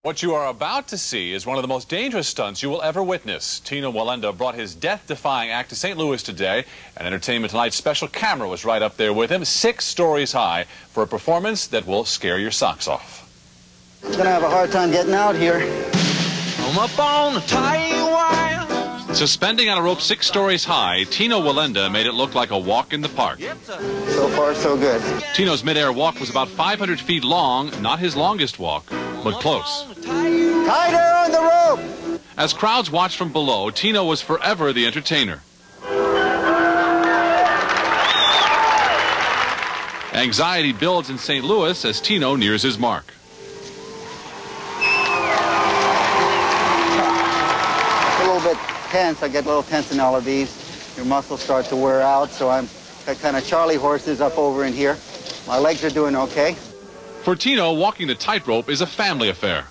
What you are about to see is one of the most dangerous stunts you will ever witness. Tino Wallenda brought his death-defying act to St. Louis today, and Entertainment Tonight's special camera was right up there with him, 6 stories high, for a performance that will scare your socks off. I'm gonna have a hard time getting out here. I'm up on the tight wire. Suspending on a rope 6 stories high, Tino Wallenda made it look like a walk in the park. So far, so good. Tino's mid-air walk was about 500 feet long, not his longest walk, but close. Tighter on the rope! As crowds watched from below, Tino was forever the entertainer. Anxiety builds in St. Louis as Tino nears his mark. A little bit tense. I get a little tense in all of these. Your muscles start to wear out, so I'm got kind of Charlie horses up over in here. My legs are doing okay. For Tino, walking the tightrope is a family affair.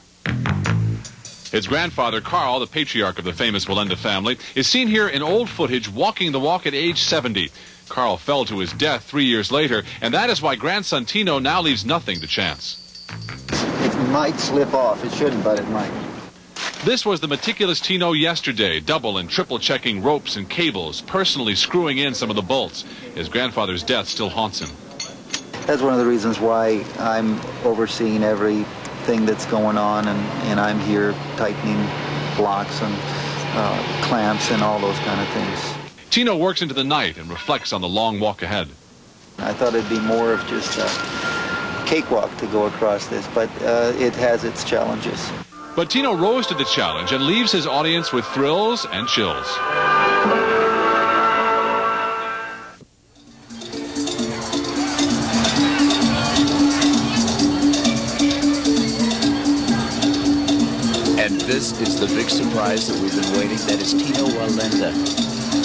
His grandfather, Carl, the patriarch of the famous Wallenda family, is seen here in old footage walking the walk at age 70. Carl fell to his death 3 years later, and that is why grandson Tino now leaves nothing to chance. It might slip off. It shouldn't, but it might. This was the meticulous Tino yesterday, double and triple checking ropes and cables, personally screwing in some of the bolts. His grandfather's death still haunts him. That's one of the reasons why I'm overseeing everything that's going on, and I'm here tightening blocks and clamps and all those kind of things. Tino works into the night and reflects on the long walk ahead. I thought it'd be more of just a cakewalk to go across this, but it has its challenges. But Tino rose to the challenge and leaves his audience with thrills and chills. And this is the big surprise that we've been waiting. That is Tino Wallenda.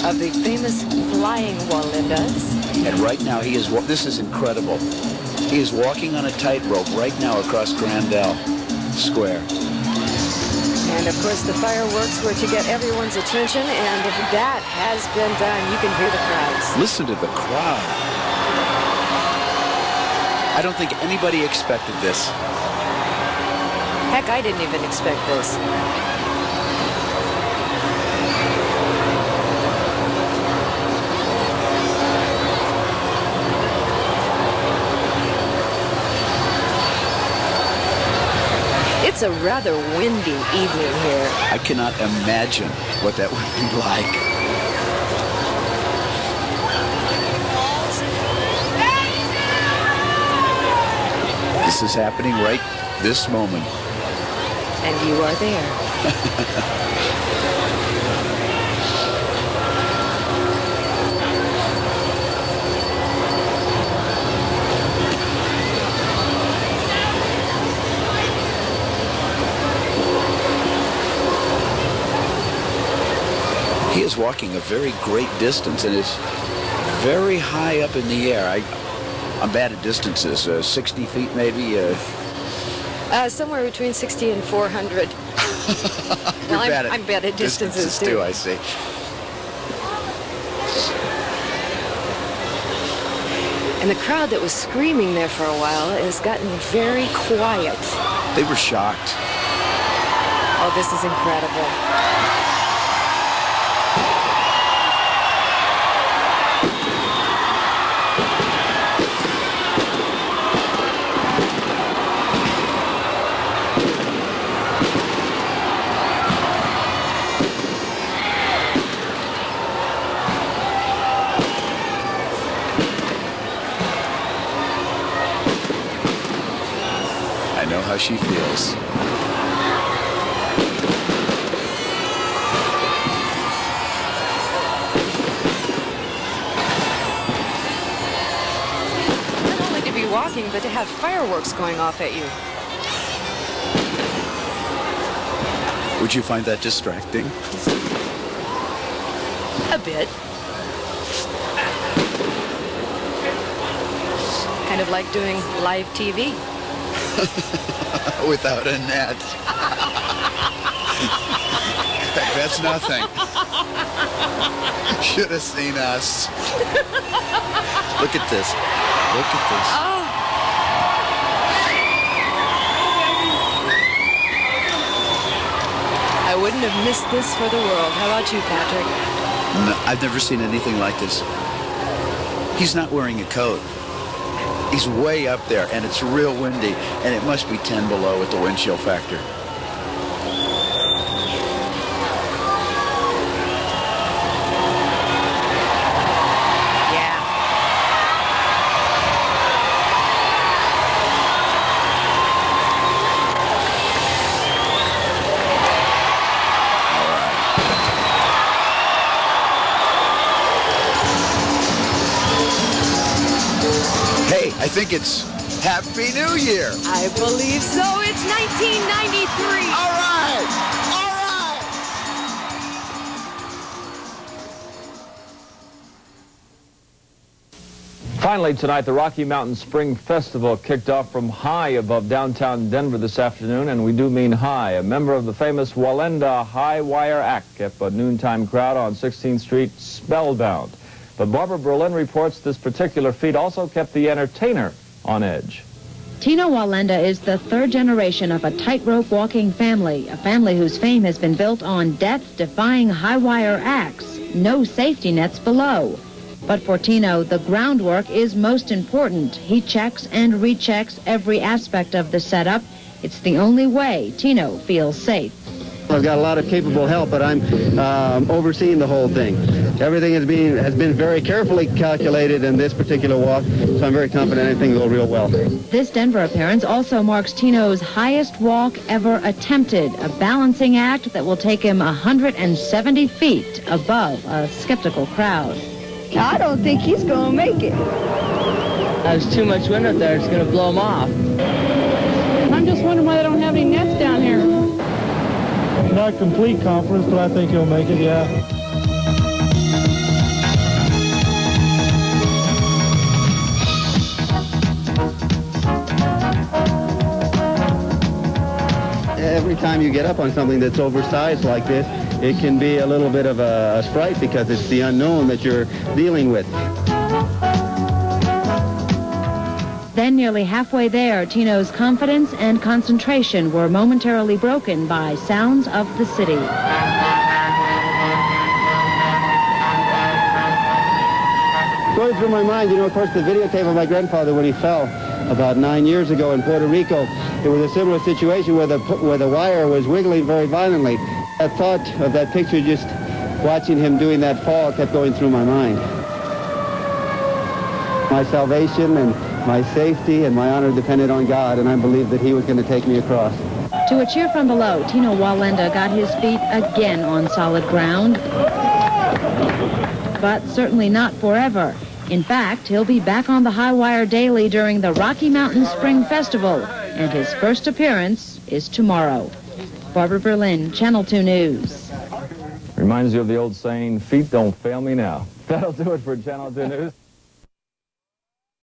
Of the famous flying Wallendas. And right now he is, this is incredible. He is walking on a tightrope right now across Grandel Square. And of course the fireworks were to get everyone's attention, and that has been done. You can hear the crowds. Listen to the crowd. I don't think anybody expected this. Heck, I didn't even expect this. It's a rather windy evening here. I cannot imagine what that would be like. This is happening right this moment. And you are there. He is walking a very great distance and is very high up in the air. I'm bad at distances, 60 feet maybe. Somewhere between 60 and 400. Well, I'm bad at distances too. I see. And the crowd that was screaming there for a while has gotten very quiet. They were shocked. Oh, this is incredible. I know how she feels. Not only to be walking, but to have fireworks going off at you. Would you find that distracting? A bit. Kind of like doing live TV. Without a net. That's nothing. Should have seen us. Look at this. Look at this. Oh. wouldn't have missed this for the world. How about you, Patrick? No, I've never seen anything like this. He's not wearing a coat. He's way up there, and it's real windy, and it must be 10 below with the wind chill factor. I think it's Happy New Year. I believe so. It's 1993. All right. All right. Finally tonight, the Rocky Mountain Spring Festival kicked off from high above downtown Denver this afternoon, and we do mean high. A member of the famous Wallenda High Wire Act kept a noontime crowd on 16th Street spellbound. But Barbara Berlin reports this particular feat also kept the entertainer on edge. Tino Wallenda is the third generation of a tightrope walking family, a family whose fame has been built on death-defying high-wire acts, no safety nets below. But for Tino, the groundwork is most important. He checks and rechecks every aspect of the setup. It's the only way Tino feels safe. I've got a lot of capable help, but I'm overseeing the whole thing. Everything has been very carefully calculated in this particular walk, so I'm very confident anything will go real well. This Denver appearance also marks Tino's highest walk ever attempted, a balancing act that will take him 170 feet above a skeptical crowd. I don't think he's going to make it. There's too much wind up there. It's going to blow him off. I'm just wondering why they don't have any nets down here. Not complete confidence, but I think he'll make it, yeah. Every time you get up on something that's oversized like this, it can be a little bit of a fright because it's the unknown that you're dealing with. Then nearly halfway there, Tino's confidence and concentration were momentarily broken by sounds of the city. Going through my mind, of course, the videotape of my grandfather when he fell about 9 years ago in Puerto Rico. It was a similar situation where the wire was wiggling very violently. That thought of that picture, just watching him doing that fall, kept going through my mind. My salvation and my safety and my honor depended on God, and I believed that he was going to take me across. To a cheer from below, Tino Wallenda got his feet again on solid ground. But certainly not forever. In fact, he'll be back on the high wire daily during the Rocky Mountain Spring Festival, and his first appearance is tomorrow. Barbara Berlin, Channel 2 News. Reminds you of the old saying, feet don't fail me now. That'll do it for Channel 2 News.